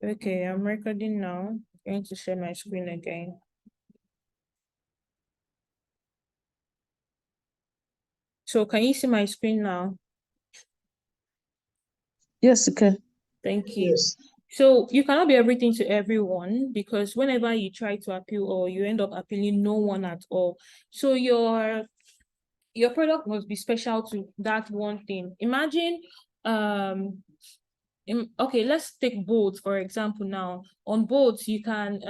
Okay, I'm recording now. I'm going to share my screen again. So can you see my screen now? Yes, you can. Thank you. Yes. So you cannot be everything to everyone, because whenever you try to appeal, or you end up appealing no one at all. So your product must be special to that one thing. Imagine, okay, let's take Bolt for example. Now on Bolt, you can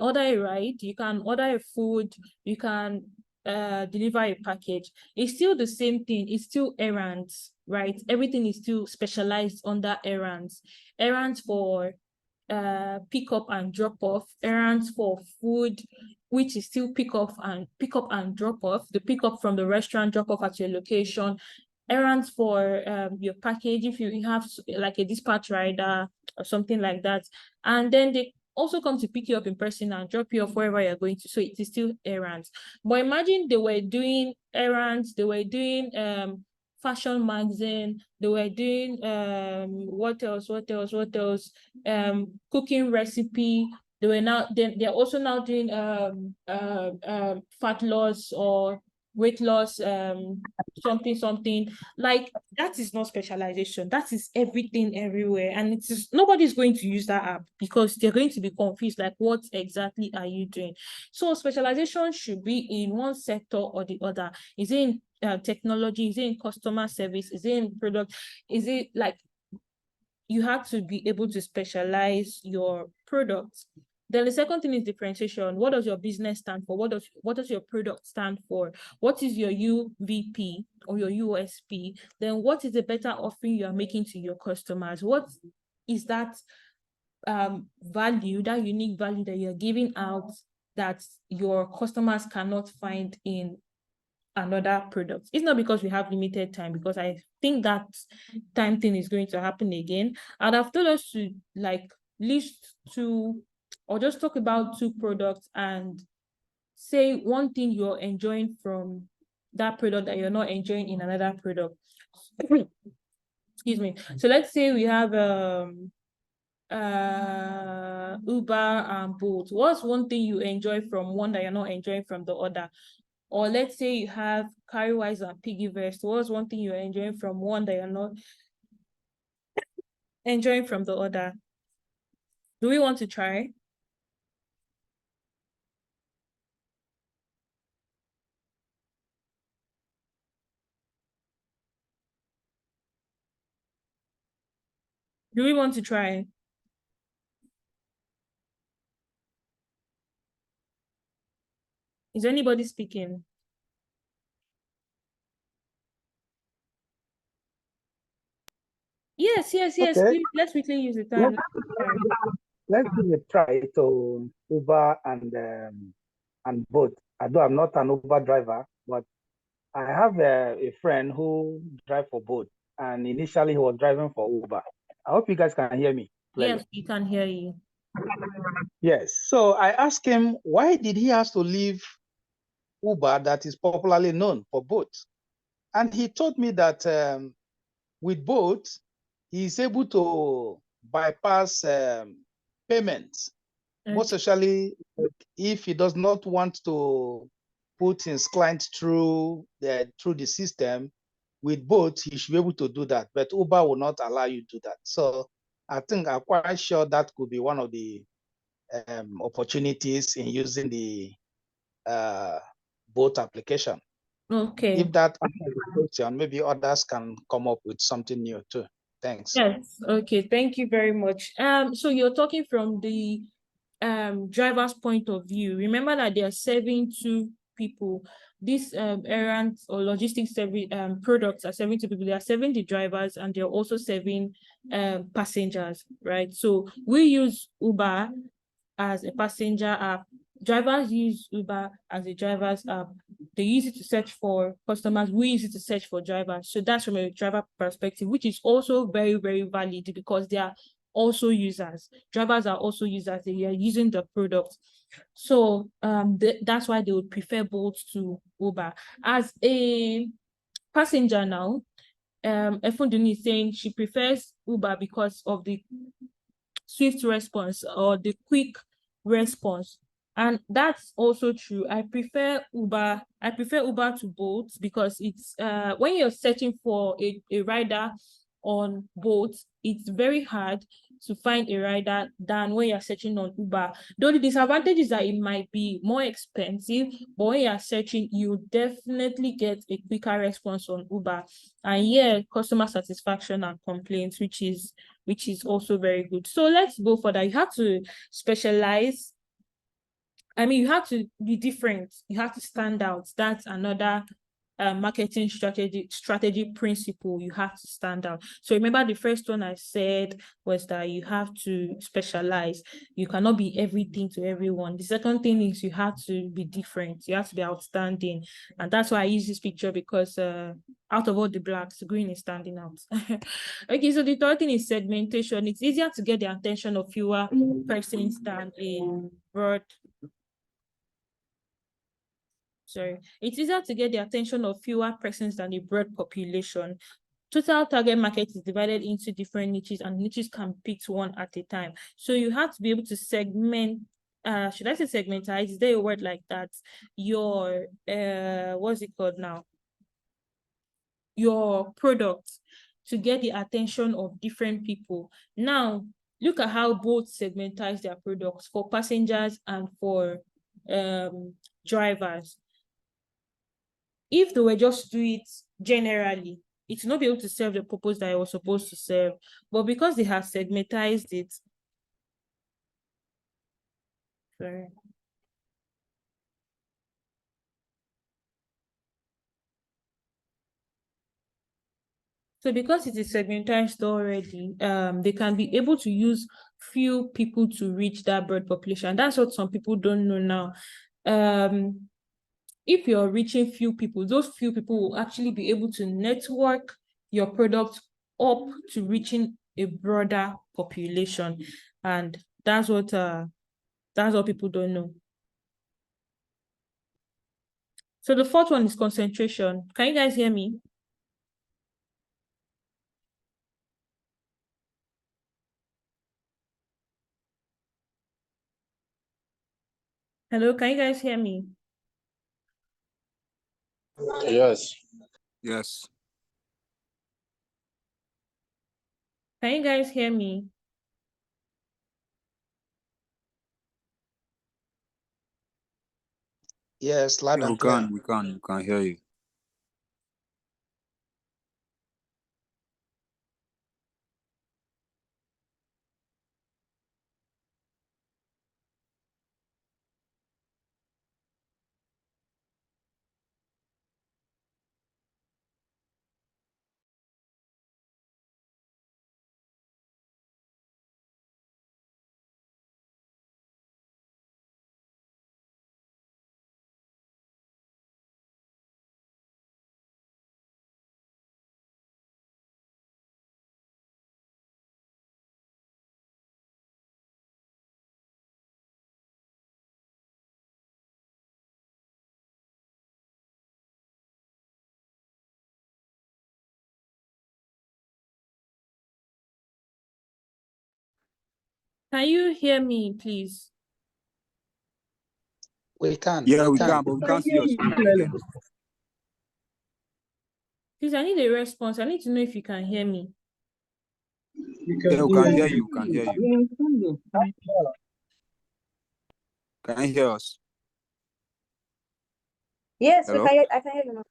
order a ride, you can order a food, you can deliver a package. It's still the same thing. It's still errands, right? Everything is still specialized under errands. Errands for pick up and drop off, errands for food, which is still pick up and drop off, the pick up from the restaurant, drop off at your location, errands for your package if you have like a dispatch rider or something like that. And then they also come to pick you up in person and drop you off wherever you're going to. So it is still errands. But imagine they were doing errands, they were doing fashion magazine, they were doing what else, cooking recipe. They're also now doing fat loss or weight loss, something like that. Is not specialization, that is everything everywhere, and it is nobody's going to use that app because they're going to be confused, like what exactly are you doing? So specialization should be in one sector or the other. Is it in technology? Is it in customer service? Is it in product? Is it like you have to be able to specialize your product? Then the second thing is differentiation. What does your business stand for? What does your product stand for? What is your UVP or your USP? Then what is the better offering you are making to your customers? What is that value, that unique value that you're giving out that your customers cannot find in another product? It's not because we have limited time, because I think that time thing is going to happen again. And I've told us to like list two or just talk about two products and say one thing you're enjoying from that product that you're not enjoying in another product. Excuse me. So let's say we have Uber and Bolt. What's one thing you enjoy from one that you're not enjoying from the other? Or let's say you have Carrywise and Piggyverse. What's one thing you're enjoying from one that you're not enjoying from the other? Do we want to try? Do we want to try? Is anybody speaking? Yes. Okay. Please, let's quickly use the time. Let's give a try to Uber and Bolt. Although I'm not an Uber driver, but I have a friend who drives for Bolt, and initially he was driving for Uber. I hope you guys can hear me clearly. Yes, we can hear you. Yes. So I asked him, why did he have to leave Uber that is popularly known for Bolt? And he told me that with Bolt, he is able to bypass payments, most especially if he does not want to put his client through the system. With Bolt, he should be able to do that, but Uber will not allow you to do that. So I think I'm quite sure that could be one of the opportunities in using the Bolt application. Okay. If that answers the question, maybe others can come up with something new too. Thanks. Yes. Okay. Thank you very much. So you're talking from the driver's point of view. Remember that they are serving two people. These errands or logistics service products are serving two people. They are serving the drivers and they're also serving passengers, right? So we use Uber as a passenger app. Drivers use Uber as a driver's app. They use it to search for customers. We use it to search for drivers. So that's from a driver perspective, which is also very, very valid because they are also users. Drivers are also users. They are using the product. So that's why they would prefer Bolt to Uber. As a passenger now, Efunduni is saying she prefers Uber because of the swift response or the quick response. And that's also true. I prefer Uber to Bolt, because it's when you're searching for a rider on Bolt, it's very hard to find a rider than when you're searching on Uber. Though the disadvantage is that it might be more expensive, but when you're searching, you definitely get a quicker response on Uber. And yeah, customer satisfaction and complaints, which is also very good. So let's go for that. You have to specialize. I mean, you have to be different. You have to stand out. That's another marketing strategy principle. You have to stand out. So remember, the first one I said was that you have to specialize. You cannot be everything to everyone. The second thing is you have to be different. You have to be outstanding. And that's why I use this picture, because out of all the blacks, green is standing out. Okay, so the third thing is segmentation. It's easier to get the attention of fewer persons than a broad. It's easier to get the attention of fewer persons than a broad population. Total target market is divided into different niches, and niches can pick one at a time. So you have to be able to segment. Should I say segmentize? Is there a word like that? Your what's it called now? Your product, to get the attention of different people. Now, look at how both segmentize their products for passengers and for drivers. If they were just do it generally, it will not be able to serve the purpose that it was supposed to serve. But because they have segmentized it, so because it is segmentized already, they can be able to use few people to reach that broad population. That's what some people don't know now. If you're reaching few people, those few people will actually be able to network your product up to reaching a broader population. And that's what people don't know. So the fourth one is concentration. Can you guys hear me? Hello, can you guys hear me? Yes. Yes. Can you guys hear me? Yes, loud and clear. We can hear you. Can you hear me, please? We can. Yeah, we can, but we can't see us. Please, I need a response. I need to know if you can hear me. Yeah, we can hear you. We can hear you. Can you hear us? Yes, Hello? I can hear you now.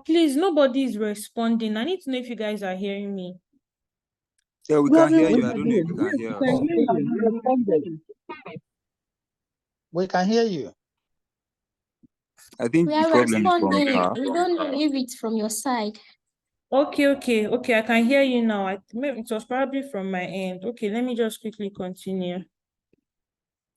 Please, nobody is responding. I need to know if you guys are hearing me. Yeah, we can hear you. I don't know if you can hear us. We can hear you. I think We the are problem is from responding. her. We don't know if it's from your side. Okay, I can hear you now. Maybe it was probably from my end. Okay, let me just quickly continue.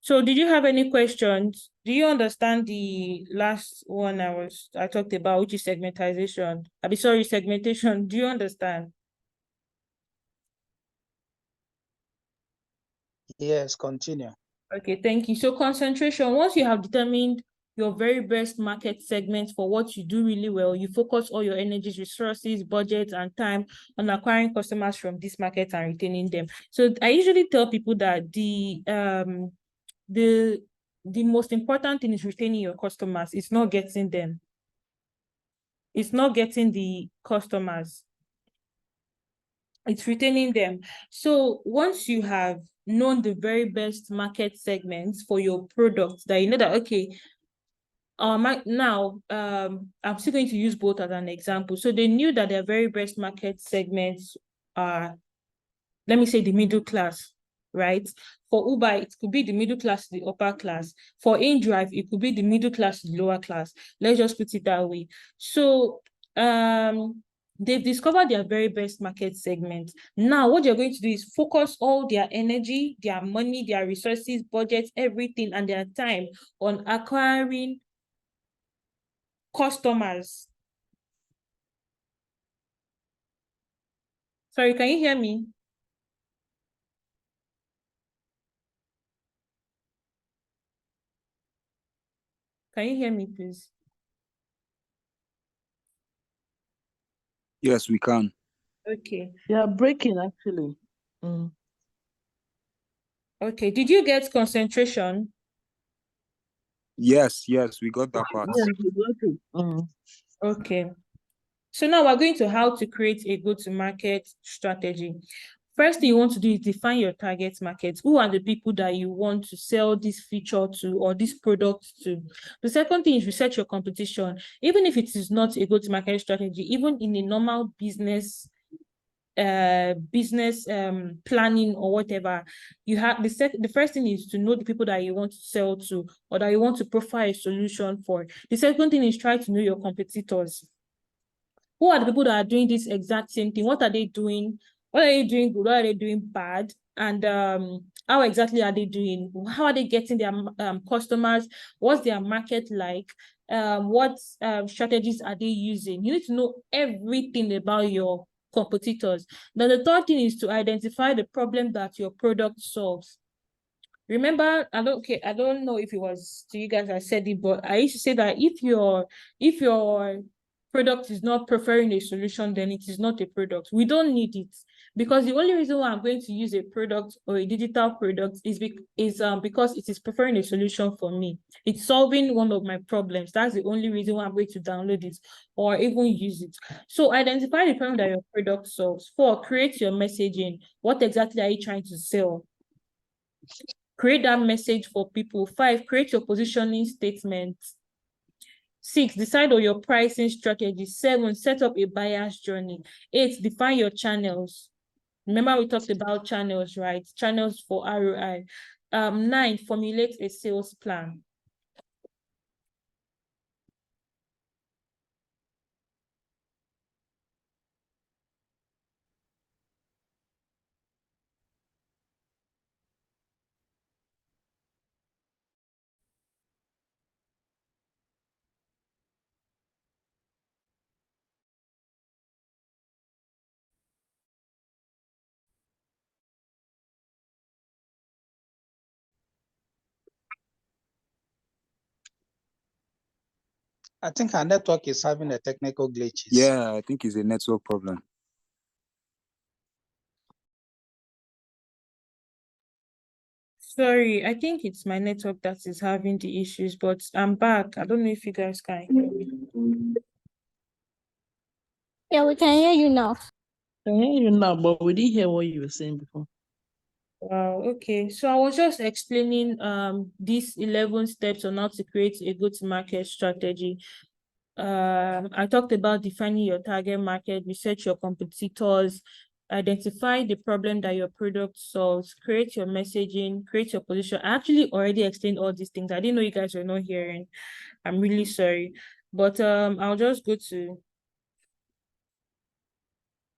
So did you have any questions? Do you understand the last one I talked about, which is segmentation? Segmentation. Do you understand? Yes, continue. Okay, thank you. So concentration, once you have determined your very best market segment for what you do really well, you focus all your energies, resources, budget, and time on acquiring customers from this market and retaining them. So I usually tell people that the most important thing is retaining your customers. It's not getting them. It's not getting the customers. It's retaining them. So once you have known the very best market segments for your product, that you know that, okay, now I'm still going to use both as an example. So they knew that their very best market segments are, let me say, the middle class, right? For Uber, it could be the middle class to the upper class. For InDrive, it could be the middle class to the lower class. Let's just put it that way. So they've discovered their very best market segment. Now, what you're going to do is focus all their energy, their money, their resources, budget, everything, and their time on acquiring customers. Sorry, can you hear me? Can you hear me, please? Yes, we can. Okay. You are breaking, actually. Okay, did you get concentration? Yes, we got that part. Yes, we got it. Okay. So now we're going to how to create a go-to-market strategy. First thing you want to do is define your target market. Who are the people that you want to sell this feature to or this product to? The second thing is research your competition. Even if it is not a go-to-market strategy, even in a normal business planning or whatever, you have the first thing is to know the people that you want to sell to or that you want to profile a solution for. The second thing is try to know your competitors. Who are the people that are doing this exact same thing? What are they doing? What are they doing good? What are they doing bad? And how exactly are they doing? How are they getting their customers? What's their market like? What strategies are they using? You need to know everything about your competitors. Then the third thing is to identify the problem that your product solves. Remember, I don't know if it was to you guys I said it, but I used to say that if your product is not preferring a solution, then it is not a product. We don't need it, because the only reason why I'm going to use a product or a digital product is because it is preferring a solution for me. It's solving one of my problems. That's the only reason why I'm going to download it or even use it. So identify the problem that your product solves. 4, create your messaging. What exactly are you trying to sell? Create that message for people. 5, create your positioning statement. 6, decide on your pricing strategy. 7, set up a buyer's journey. 8, define your channels. Remember we talked about channels, right? Channels for ROI. 9, formulate a sales plan. I think our network is having a technical glitches. Yeah, I think it's a network problem. Sorry, I think it's my network that is having the issues, but I'm back. I don't know if you guys can hear me. Yeah, we can hear you now. I hear you now, but we didn't hear what you were saying before. Wow, okay. So I was just explaining these 11 steps on how to create a go-to-market strategy. I talked about defining your target market, research your competitors, identify the problem that your product solves, create your messaging, create your position. I actually already explained all these things. I didn't know you guys were not hearing. I'm really sorry. But I'll just go to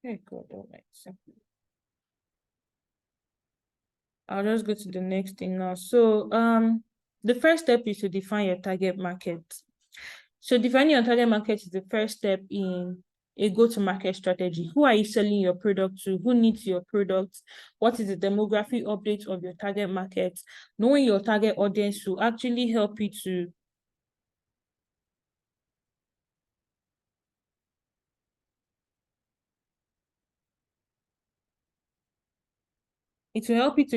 Okay, good. All right. So I'll just go to the next thing now. So the first step is to define your target market. So defining your target market is the first step in a go-to-market strategy. Who are you selling your product to? Who needs your product? What is the demographic update of your target market? Knowing your target audience will actually help you to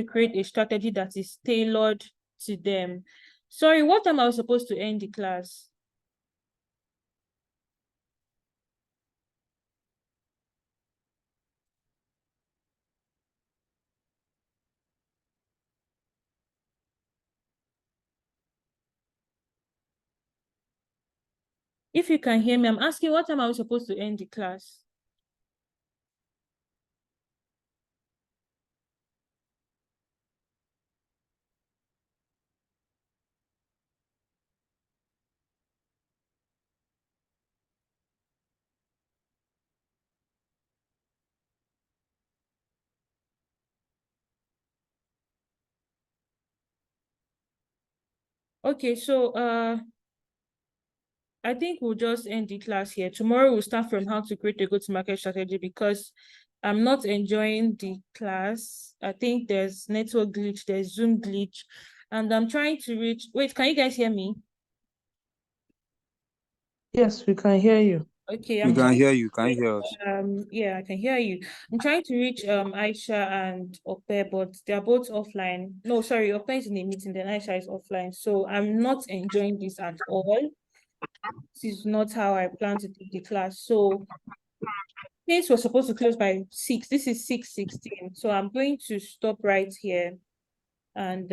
create a strategy that is tailored to them. Sorry, what time I was supposed to end the class? If you can hear me, I'm asking what time are we supposed to end the class? Okay, so I think we'll just end the class here. Tomorrow we'll start from how to create a go-to-market strategy because I'm not enjoying the class. I think there's network glitch, there's Zoom glitch, and I'm trying to reach. Wait, can you guys hear me? Yes, we can hear you. Okay, We can hear you. Can you hear us? yeah, I can hear you. I'm trying to reach Aisha and Ope, but they're both offline. No, sorry, Ope is in a meeting, then Aisha is offline. So I'm not enjoying this at all. This is not how I plan to take the class. So since we're supposed to close by 6, this is 6:16. So I'm going to stop right here and